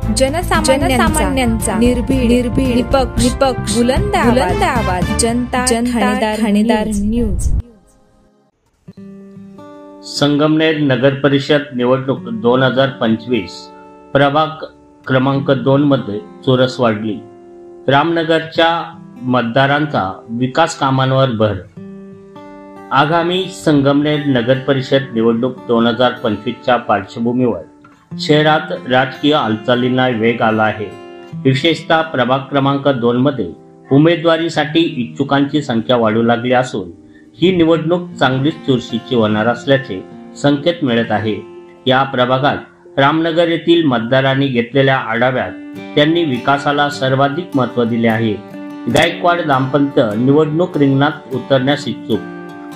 जनसामान्यांचा निर्भीड निपक्ष बुलंद आवाज जनता ठाणेदार न्यूज। संगमनेर नगर परिषद निवडणूक 2025 प्रभाग क्रमांक 2 मध्ये चोरस वाढली। रामनगरच्या मतदारांचा विकास कामांवर भर। आगामी संगमनेर नगर परिषद निवडणूक 2025च्या पार्श्वभूमीवर शहरात राजकीय हालचालींना वेग आला आहे। विशेषतः प्रभाग क्रमांक 2 मध्ये उमेदवारीसाठी इच्छुकांची संख्या वाढू लागली असून ही निवडणूक चांगलीच चुरशीची होणार असल्याचे संकेत मिळत आहे। या प्रभागात रामनगर येथील मतदारांनी घेतलेल्या आढाव्यात त्यांनी विकासाला सर्वाधिक महत्त्व दिले आहे। गायकवाड दाम्पत्य निवडणूक रिंगणात उतरण्यास इच्छुक।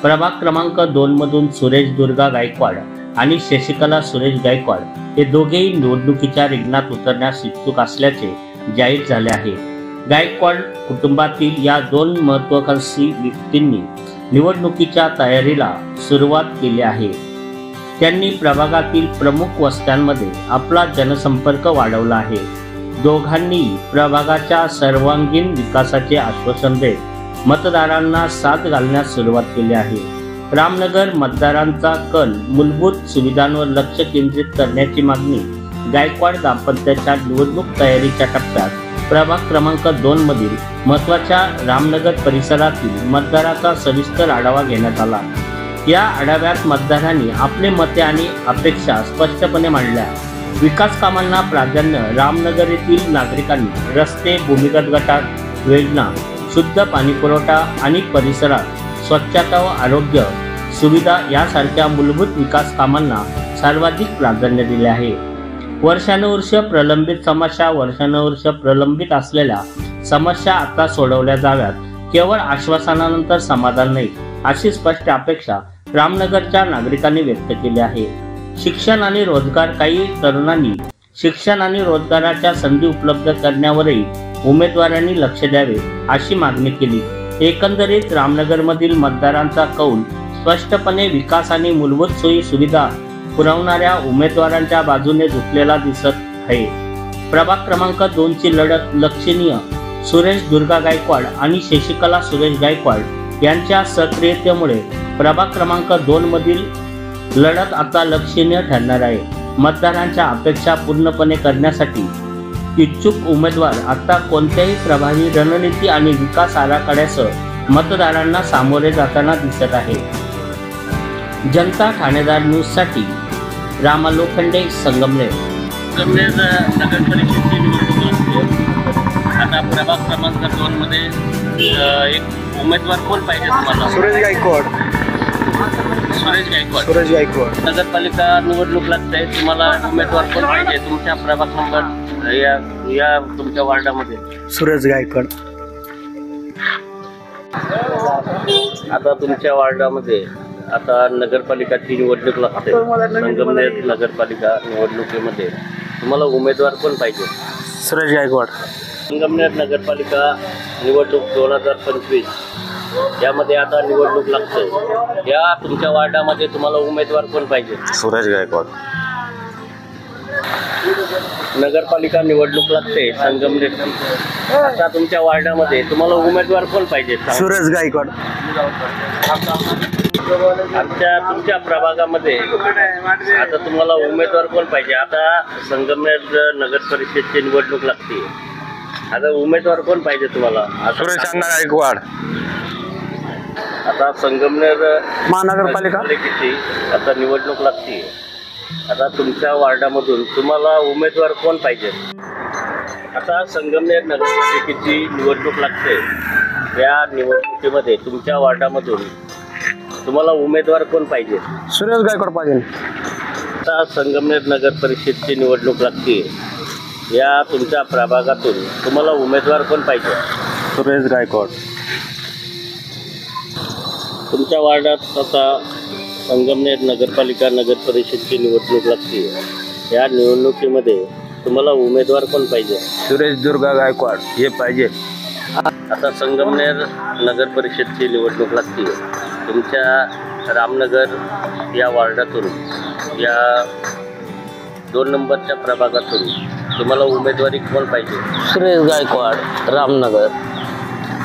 प्रभाग क्रमांक 2 मधून सुरेश दुर्गा गायकवाड आणि शशिकला सुरेश गायकवाड हे दोघेही निवडणुकीच्या रिंगणात उतरण्यास इच्छुक असल्याचे जाहीर झाले आहे। गायकवाड कुटुंबातील या 2 महत्त्वाकांक्षी व्यक्तींनी निवडणुकीच्या तयारीला सुरुवात केली आहे। त्यांनी प्रभागातील प्रमुख वस्त्यांमध्ये आपला जनसंपर्क वाढवला आहे। दोघांनी प्रभागाच्या सर्वांगीण विकासाचे आश्वासन देत मतदारांना साथ घालण्यास सुरुवात केली आहे। रामनगर मतदारांचा कल मूलभूत सुविधांवर लक्ष केंद्रित करण्याची मागणी गायकवाड दाम्पत्याच्या निवडणूक तयारीच्या टप्प्यात प्रभाग क्रमांक 2 मधील महत्त्वाच्या रामनगर परिसरातील मतदाराचा सविस्तर आढावा घेण्यात आला। या आढाव्यात मतदारांनी आपले मते आणि अपेक्षा स्पष्टपणे मांडल्या। विकास कामांना प्राधान्य रामनगर येथील नागरिकांनी रस्ते, भूमिगत गटार योजना, शुद्ध पाणी पुरवठा आणि परिसरात स्वच्छता व आरोग्य सुविधा यासारख्या मूलभूत विकास कामांना सर्वाधिक प्राधान्य दिले आहे। वर्षानुवर्ष प्रलंबित असलेल्या समस्या आता सोडवल्या जाव्यात। केवळ आश्वासनानंतर समाधान नाही अशी स्पष्ट अपेक्षा रामनगरच्या नागरिकांनी व्यक्त केली आहे। शिक्षण आणि रोजगार काही तरुणांनी शिक्षण आणि रोजगाराच्या संधी उपलब्ध करण्यावरही उमेदवारांनी लक्ष द्यावे अशी मागणी केली। एकंदरीत रामनगरमधील मतदारांचा कौल स्पष्टपणे विकास आणि मूलभूत सोयी सुविधा पुरवणाऱ्या उमेदवारांच्या बाजूने झुकलेला दिसत आहे। प्रभाग क्रमांक 2 ची लढत लक्षणीय सुरेश दुर्गा गायकवाड आणि शशिकला सुरेश गायकवाड यांच्या सक्रियतेमुळे प्रभाग क्रमांक 2 मधील लढत आता लक्षणीय ठरणार आहे। मतदारांच्या अपेक्षा पूर्णपणे करण्यासाठी इच्छुक उमेदवार आता कोणत्याही प्रभावी रणनीती आणि विकास आराखड्यासह मतदारांना सामोरे जाताना दिसत आहे। जनता ठाणेदार न्यूज साठी रामा लोखंडे, संगमनेर। नगर परिषदेची निवडणूक आता प्रभाग क्रमांक 2 मध्ये एक उमेदवार कोण पाहिजे तुम्हाला? सुरेश गायकवाड। नगरपालिका निवडणूक लागते, तुम्हाला उमेदवार कोण पाहिजे तुमच्या प्रभाग नंबर या तुमच्या वार्डामध्ये? सुरेश गायकवाड। आता तुमच्या वार्डामध्ये आता नगरपालिकाची निवडणूक लागते। संगमनेर नगरपालिका निवडणुकीमध्ये तुम्हाला उमेदवार कोण पाहिजे? सुरेश गायकवाड। संगमनेर नगरपालिका निवडणूक 2025 यामध्ये आता निवडणूक लागते। या तुमच्या वार्डामध्ये तुम्हाला उमेदवार कोण पाहिजे? सुरेश गायकवाड। नगरपालिका निवडणूक लागते संगमनेर, आता तुमच्या वार्डामध्ये तुम्हाला उमेदवार कोण पाहिजे? सुरेश गायकवाड। तुमच्या प्रभागामध्ये आता तुम्हाला उमेदवार कोण पाहिजे? आता संगमनेर नगर परिषदेची निवडणूक लागते, आता उमेदवार कोण पाहिजे तुम्हाला? सुरेश गायकवाड। आता संगमनेर महानगरपालिका आता निवडणूक लागते, आता तुमच्या वार्डामधून तुम्हाला उमेदवार कोण पाहिजे? आता संगमनेर नगरपालिकेची निवडणूक लागते, या निवडणुकीमध्ये तुमच्या वार्डामधून तुम्हाला उमेदवार कोण पाहिजे? सुरेश गायकवाड पाहिजे। आता संगमनेर नगर परिषदेची निवडणूक लागते, या तुमच्या प्रभागातून तुम्हाला उमेदवार कोण पाहिजे? सुरेश गायकवाड। तुमच्या वार्डात आता संगमनेर नगरपालिका नगर परिषदेची निवडणूक लागते, या निवडणुकीमध्ये तुम्हाला उमेदवार कोण पाहिजे? सुरेश दुर्गा गायकवाड हे पाहिजे। आता संगमनेर नगर परिषदेची निवडणूक लागते, तुमच्या रामनगर या वार्डातून या 2 नंबरच्या प्रभागातून तुम्हाला उमेदवारी कोण पाहिजे? सुरेश गायकवाड, रामनगर.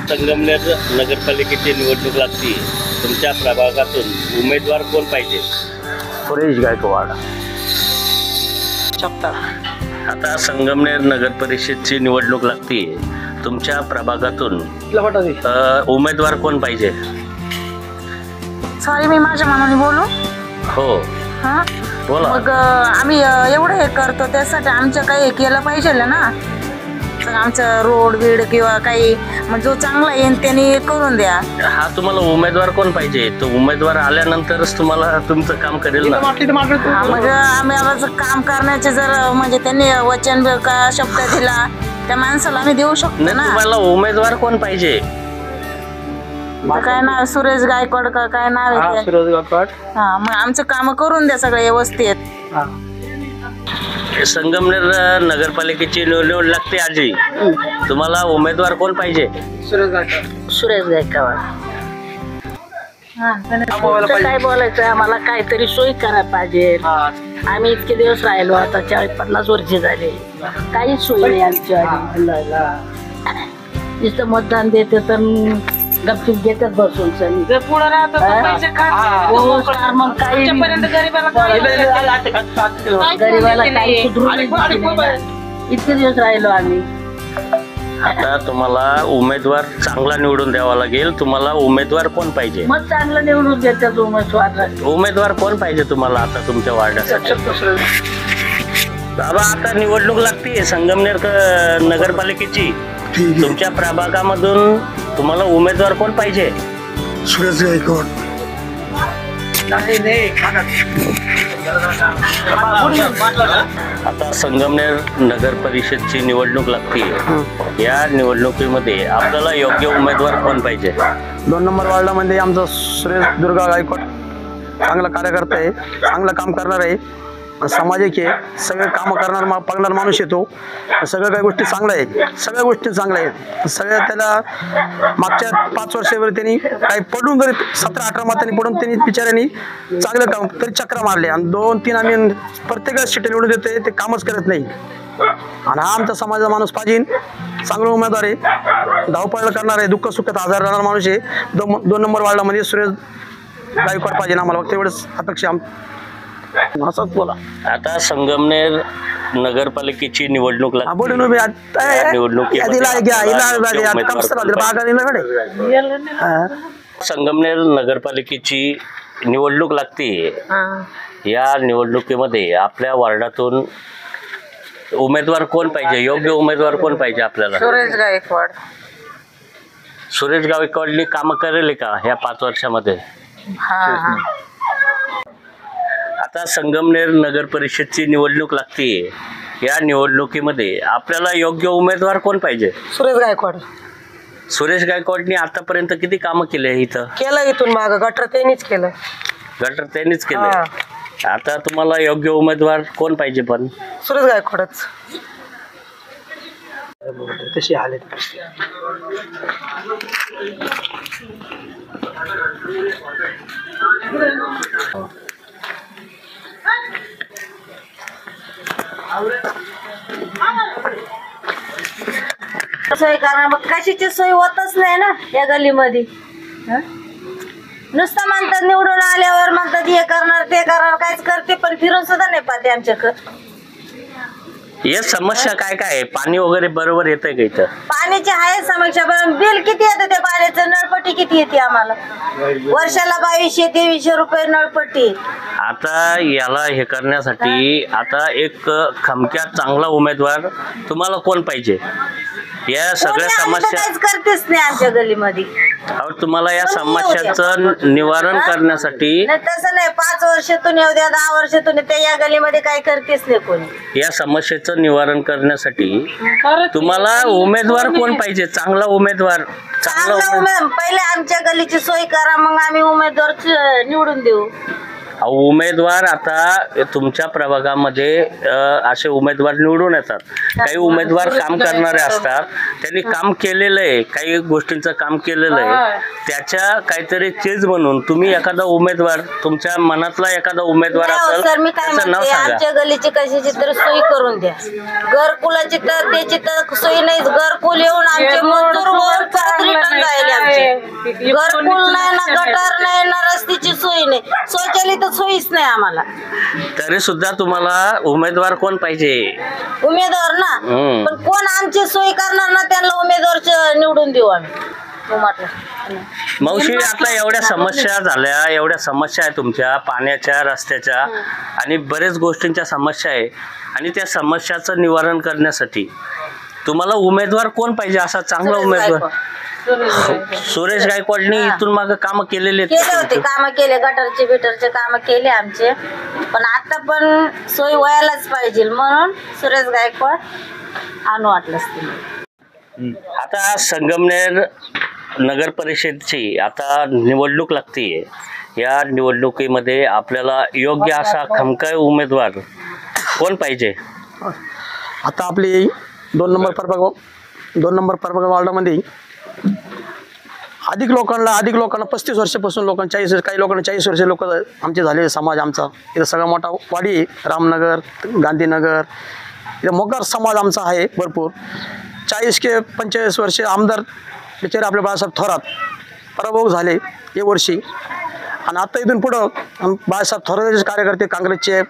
संगमनेर नगरपालिकेची निवडणूक लागते, तुमच्या प्रभागातून उमेदवार कोण पाहिजे? सुरेश गायकवाड. आता संगमनेर नगर परिषदची निवडणूक लागते, तुमच्या प्रभागातून उमेदवार कोण पाहिजे? सॉरी, मी माझ्या मनाने बोलू. हो, हा, बोला. मग आम्ही एवढं हे करतो त्यासाठी आमचं काही केलं पाहिजे ना. तर आमचं रोड बीड किंवा काही म्हणजे जो चांगला येईल त्यांनी करून द्या. हा, तुम्हाला उमेदवार कोण पाहिजे? तो उमेदवार आल्यानंतरच तुम्हाला तुमचं काम करेल ना. हा, मग आम्ही आमचं काम करण्याचे जर म्हणजे त्यांनी वचन का शब्द दिला त्या माणसाला आम्ही देऊ शकतो नाही, ना. तुम्हाला उमेदवार कोण पाहिजे? काय नाव? सुरेश गायकवाड का काय नाव आहे ते? सुरेश गायकवाड. हा, मग आमचं काम करून द्या सगळं व्यवस्थित. संगमनेर नगरपालिकेची निवडणूक लागते आजी, तुम्हाला उमेदवार कोण पाहिजे? सुरेश गायकवाड. काय बोलायचं, आम्हाला काहीतरी सोयी करायला पाहिजे. आम्ही इतके दिवस राहिलो, आता 40-50 वर्ष झाले, काहीच सोयी नाही आमच्या. नुसतं मतदान देते तर गपचूप घेतात बसून सनी. गरीबाला काही सुधरून इतके दिवस राहिलो आम्ही. आता तुम्हाला उमेदवार चांगला निवडून द्यावा लागेल. तुम्हाला उमेदवार कोण पाहिजे? मग चांगलं निवडून देतात उमेदवार कोण पाहिजे तुम्हाला आता तुमच्या वार्डासाठी? बाबा, आता निवडणूक लागते संगमनेर नगरपालिकेची, तुमच्या प्रभागामधून तुम्हाला उमेदवार कोण पाहिजे? सुरेश गायकवाड. आता संगमनेर नगर परिषदची निवडणूक लागते, या निवडणुकीमध्ये आपल्याला योग्य उमेदवार कोण पाहिजे? 2 नंबर वार्डामध्ये आमचा सुरेश दुर्गा गायकवाड चांगला कार्यकर्ता आहे, चांगलं काम करणार आहे, सामाजिक आहे, सगळे कामं करणार माणूस येतो. सगळ्या काही गोष्टी चांगल्या आहेत, सगळ्या गोष्टी चांगल्या आहेत. सगळ्या त्याला मागच्या 5 वर्षावर त्यांनी काही पडून जरी 17-18 मतांनी पडून त्यांनी बिचाऱ्यांनी चांगलं काम तरी चक्रा मारले आणि 2-3 आम्ही प्रत्येकाला सीट निवडून देतोय, ते कामच करत नाही. आणि हा आमचा समाजाचा माणूस पाहिजे, चांगला उमेदवार आहे, धावपळ करणार आहे, दुःख सुखात हजर राहणार माणूस आहे. 2 नंबर वार्डामध्ये सुरेश गायकवाड पाहिजे आम्हाला, फक्त एवढंच अपेक्षा. असंच बोला. आता संगमनेर नगरपालिकेची निवडणूक संगमनेर नगरपालिकेची निवडणूक लागते, या निवडणुकीमध्ये आपल्या वार्डातून उमेदवार कोण पाहिजे? योग्य उमेदवार कोण पाहिजे आपल्याला? सुरेश गायकवाड. सुरेश गायकवाडनी कामं करेल का ह्या 5 वर्षामध्ये? हा. आता संगमनेर नगर परिषदची निवडणूक लागते, या निवडणुकीमध्ये आपल्याला योग्य उमेदवार कोण पाहिजे? सुरेश गायकवाड. सुरेश गायकवाडनी आतापर्यंत किती कामं केले? इथं केलं, इथून मागं गटर त्यांनीच केलं. गटर त्यांनीच केले. आता तुम्हाला योग्य उमेदवार कोण पाहिजे? पण सुरेश गायकवाडच. तशी आले सोय करा, मग कशाची सोय होतच नाही ना या गल्लीमध्ये. नुसतं म्हणतात निवडून आल्यावर म्हणतात हे करणार ते करणार, काहीच करते पण फिरून सुद्धा नाही पाहते आमच्याकडे. हे समस्या काय काय आहे? पाणी वगैरे बरोबर येतंय का इथं? पाण्याची आहे समस्या, पण बिल किती येतं त्या पाण्याचं? नळपट्टी किती येते आम्हाला? वर्षाला 2200-2300 रुपये नळपट्टी. आता याला हे करण्यासाठी आता एक खमक्यात चांगला उमेदवार तुम्हाला कोण पाहिजे? या सगळ्या समस्या काहीच करतेच नाही आमच्या गल्लीमध्ये. तुम्हाला या समस्याचं निवारण करण्यासाठी तसं नाही, 5 वर्षातून येऊ द्या, 10 वर्षातून ते या गल्लीमध्ये काय करतेच नाही कोणी. या समस्येचं निवारण करण्यासाठी तुम्हाला उमेदवार कोण पाहिजे? चांगला उमेदवार. पहिले आमच्या गल्लीची सोय करा, मग आम्ही उमेदवार निवडून देऊ. उमेदवार आता तुमच्या प्रभागामध्ये असे उमेदवार निवडून येतात. काही उमेदवार काम करणारे असतात, त्यांनी काम केलेलं आहे, काही गोष्टींचं काम केलेलं आहे, त्याच्या काहीतरी चीज म्हणून तुम्ही एखादा उमेदवार, तुमच्या मनातला एखादा उमेदवार असेल सर, मी काय त्याचं नाव म्हणते, सांगा. आमच्या गलीची कशाची तर सोय करून द्या. घरकुलाची तर त्याची तर सोय नाही. घरकुल येऊन आमचे मजदूर वर परत रिटर्न राहिले. आमचे घरकुल नाही ना, गटार नाही ना, रस्त्याची सोय नाही, शौचालय तर सोयीच नाही आम्हाला. तरी सुद्धा तुम्हाला उमेदवार कोण पाहिजे? उमेदवार ना, पण कोण आमची सोय करणार ना, त्यांना उमेदवार निवडून देऊ आम्ही. मावशी, आता एवढ्या समस्या झाल्या, एवढ्या समस्या आहे तुमच्या पाण्याच्या, रस्त्याच्या आणि बरेच गोष्टींच्या समस्या आहे, आणि त्या समस्याचं निवारण करण्यासाठी तुम्हाला उमेदवार कोण पाहिजे? असा चांगला उमेदवार. सुरेश गायकवाडनी इथून मागे काम केलेले होते, काम केले, गटरचे बिटरचे काम केले आमचे, पण आता पण सोय व्हायलाच पाहिजे म्हणून सुरेश गायकवाड आणू वाटलं. आता संगमनेर नगर परिषदची आता निवडणूक लागतीये. या निवडणुकीमध्ये आपल्याला योग्य असा खमकाय उमेदवार कोण पाहिजे? आता आपली 2 नंबर प्रभाग वार्डामध्ये अधिक लोकांना 35 वर्षापासून लोकांना 40, काही लोकांना 40 वर्ष लोक आमचे झाले. समाज आमचा इथं सगळा मोठा वाडी आहे, रामनगर, गांधीनगर, इथं मोकार समाज आमचा आहे भरपूर. 40 ते 45 वर्ष आमदार बिचारे आपले बाळासाहेब थोरात पराभव झाले या वर्षी, आणि आता इथून पुढं बाळासाहेब थोरातचे कार्यकर्ते, काँग्रेसचे,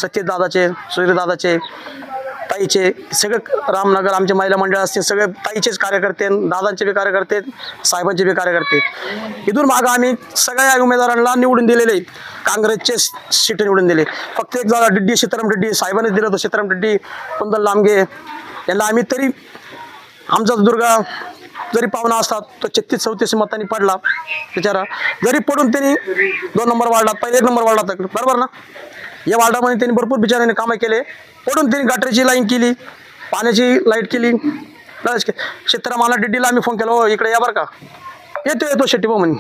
सत्यदादाचे, सूर्यदादाचे, ताईचे, सगळे रामनगर आमचे महिला मंडळ असतील, सगळे ताईचेच कार्यकर्ते, दादांचे बी कार्यकर्ते, साहेबांचे बी कार्यकर्ते. इथून मागं आम्ही सगळ्या उमेदवारांना निवडून दिलेले, काँग्रेसचे सीट निवडून दिले. फक्त एक जागा डिड्डी, सीताराम डिड्डी साहेबांनी दिलं होतं. सीताराम डिड्डी, कुंदन लांबगे यांना आम्ही, तरी आमचा दुर्गा जरी पाहुणा असतात तो 36-37 मतांनी पडला बिचारा. जरी पडून त्यांनी 2 नंबर वार्डात, पहिले 1 नंबर वार्डात, बरोबर ना, या वार्डामध्ये त्यांनी भरपूर बिचाराने कामं केले. पडून त्यांनी गटरची लाईन केली, पाण्याची लाईट केली. सीतारामाला डिड्डीला आम्ही फोन केला, हो इकडे या बरं का. येतो शेट्टी भाऊ म्हणे,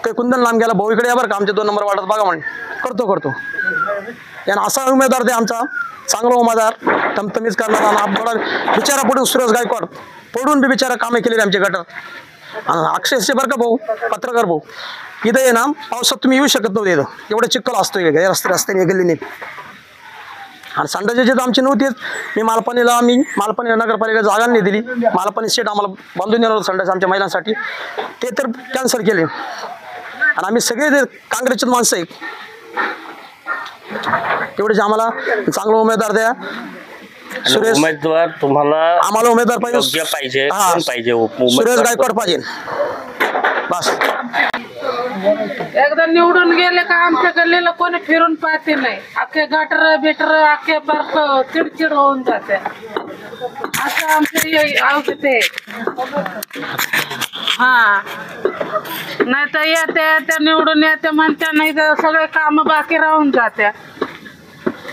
काही कुंदन लांब गेला, भाऊ इकडे या बरं का, आमच्या 2 नंबर वार्डात बघा म्हणे. करतो यानं असा उमेदवार ते आमचा, चांगला उमेदवार, टमटमीच करणारा. आणि बिचारा पडून सुरेश गायकवाड पडून बी बिचारा कामे केलेली आमच्या गटात. आणि अक्षरशः बरं का भाऊ, पत्रकार भाऊ, इथं आहे ना, पावसात तुम्ही येऊ शकत नव्हते, इथं एवढं चिखल असतोय रस्त्याने गल्लीने. आणि संडाचे जे आमची नव्हतीच, मी मालपाणीला नगरपालिका जागा नाही दिली. मालपाणी शेट आम्हाला बांधून देणार संडास आमच्या महिलांसाठी, ते तर कॅन्सल केले. आणि आम्ही सगळे ते काँग्रेसचे माणसं आहे, तेवढेच आम्हाला चांगला उमेदवार द्या. सुरेश उमेदवार तुम्हाला, आम्हाला उमेदवार पाहिजे, सुरेश गायकवाड पाहिजे बस. एकदा निवडून गेले का आमच्या गल्लीला कोणी फिरून पाहते नाही. अख्खे गटर बिटर अख्खे पार्क चिडचिड होऊन जाते. असं आमचं ते हा, नाही तर येत्या निवडून येते म्हणत्या, नाही तर सगळे काम बाकी राहून जात्या.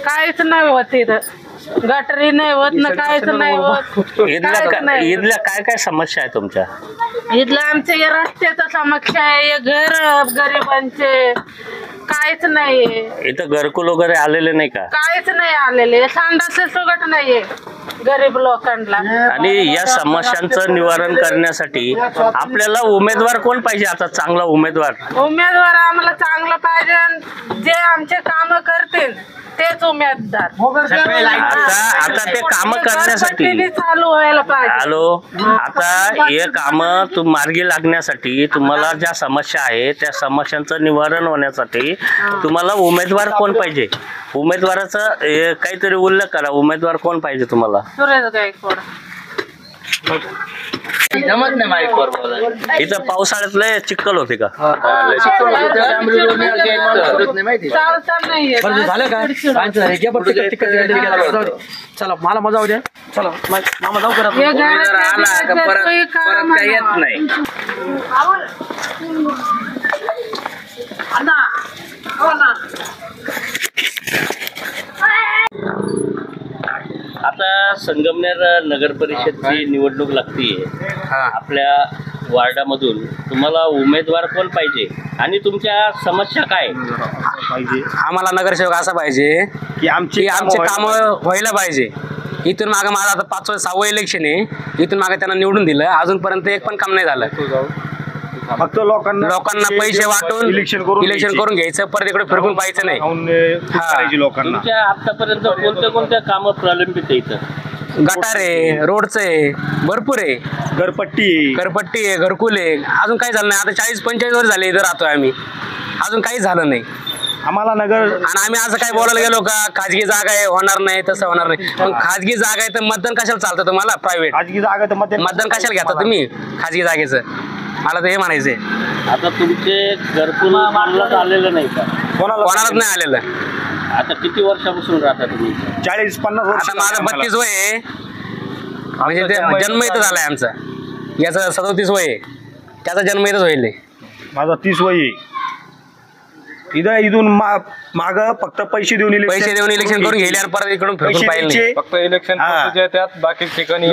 काहीच नाही होत इथं, गटरी नाही होत ना, काहीच नाही होत. इथल्या काय काय समस्या आहे तुमच्या? इथलं आमच्या या रस्त्याचा समस्या आहे, घर गरिबांचे काहीच नाहीये. इथं घरकुल वगैरे आलेले नाही का? काहीच नाही आलेले, संडास सुगट नाहीये गरीब लोकांना. आणि या समस्यांचं निवारण करण्यासाठी आपल्याला उमेदवार कोण पाहिजे? आता चांगला उमेदवार आम्हाला चांगलं पाहिजे, जे आमचे काम करतील तेच उमेदवार. आता ते काम करण्यासाठी चालू व्हायला पाहिजे. आता हे काम मार्गी लागण्यासाठी तुम्हाला ज्या समस्या आहे त्या समस्यांचं निवारण होण्यासाठी तुम्हाला उमेदवार कोण पाहिजे? उमेदवाराचा काहीतरी उल्लेख करा. उमेदवार कोण पाहिजे तुम्हाला? सुरेश गायकवाड. जमत नाही माईकवर बोलायला. इथं पावसाळ्यात लय चिखल होते का? झालं का? चला मला मजा द्या. चला मामा जाऊ करा. आला का परत काही येत नाही. आता संगमनेर नगर परिषदची निवडणूक लागतीये. आपल्या वार्डामधून तुम्हाला उमेदवार कोण पाहिजे आणि तुमच्या समस्या काय? पाहिजे. आम्हाला नगरसेवक असा पाहिजे की आमचे काम व्हायला पाहिजे. इथून मागे माझं आता 5-6वं इलेक्शन आहे. इथून मागे त्यांना निवडून दिलं, अजूनपर्यंत एक पण काम नाही झालं. फक्त लोकांना पैसे वाटून इलेक्शन करून घ्यायचं, परत इकडे फिरकून पाहायचं नाही. लोकांना तुमच्या आतापर्यंत कोणत्या कामं प्रलंबित आहे इथं? गटार आहे, रोडचं आहे, भरपूर आहे. घरपट्टी आहे, घरकुल आहे. अजून काही झालं नाही. आता 40-45 वर्ष झाले इथं राहतोय आम्ही, अजून काही झालं नाही आम्हाला नगर. आणि आम्ही असं काय बोलायला गेलो का खाजगी जागा आहे होणार नाही, तसं होणार नाही. पण खाजगी जागा आहे तर मतदान कशाला चालतं तुम्हाला? प्रायव्हेट खाजगी जागा तर मतदान कशाला घेता तुम्ही खाजगी जागेचं? मला तर हे म्हणायचंय. आता तुमचे घरकुल आलेलं नाही का? कोणालाच नाही आलेलं. आता किती वर्षापासून राहता तुम्ही? 40-50 वर्ष. आता माझं 32 वय आहे, म्हणजे जन्म इथं झालाय आमचा. याचं 37 वय आहे, त्याचा जन्म इथंच होईल. माझा 30 वय आहे. इथून माग फक्त पैसे देऊन इलेक्शन करून घेईल, परत इकडून फिरून पाहिजे. फक्त इलेक्शन त्यात बाकी ठिकाणी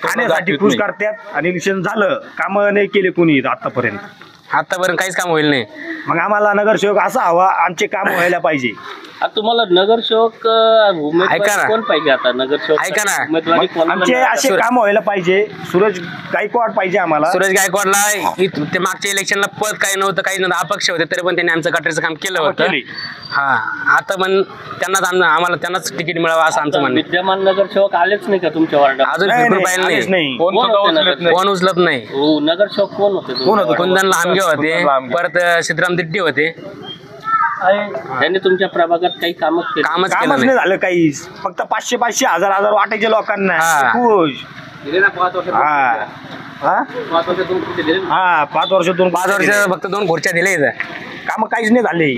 खाण्यासाठी खुश करतात आणि इलेक्शन झालं, काम नाही केले कोणी आतापर्यंत काहीच काम होईल नाही. मग आम्हाला नगरसेवक असा हवा, आमचे काम व्हायला पाहिजे. तुम्हाला नगरसेवक कोण पाहिजे? आता नगरसेवक ऐका ना, आमचे असे काम व्हायला पाहिजे. सुरेश गायकवाड पाहिजे आम्हाला. सुरेश गायकवाडला ते मागच्या इलेक्शनला पद काही नव्हतं, काही नव्हतं, अपक्ष होते, तरी पण त्यांनी आमचं गटारीचं काम केलं होतं. हा, आता पण आम्हाला त्यांनाच तिकीट मिळावं असं आमचं म्हणणं. विद्यमान नगरसेवक आलेच नाही का तुमच्या वार्डात? अजून फिरून पाहिलं नाही, कोण उचलत नाही. नगरसेवक कोण होते? कुंदन लांबगे होते, परत सिद्धराम दिट्टी होते. त्यांनी तुमच्या प्रभागात काही कामच नाही झालं काही. फक्त 500-500, 1000-1000 वाटायचे लोकांना. खुश. 5 वर्ष फक्त 2 खुर्च्या दिले. काम काहीच नाही झाले.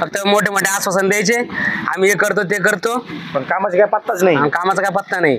फक्त मोठे मोठे आश्वासन द्यायचे, आम्ही हे करतो ते करतो, पण कामाचा काय पत्ताच नाही. कामाचा काय पत्ता नाही.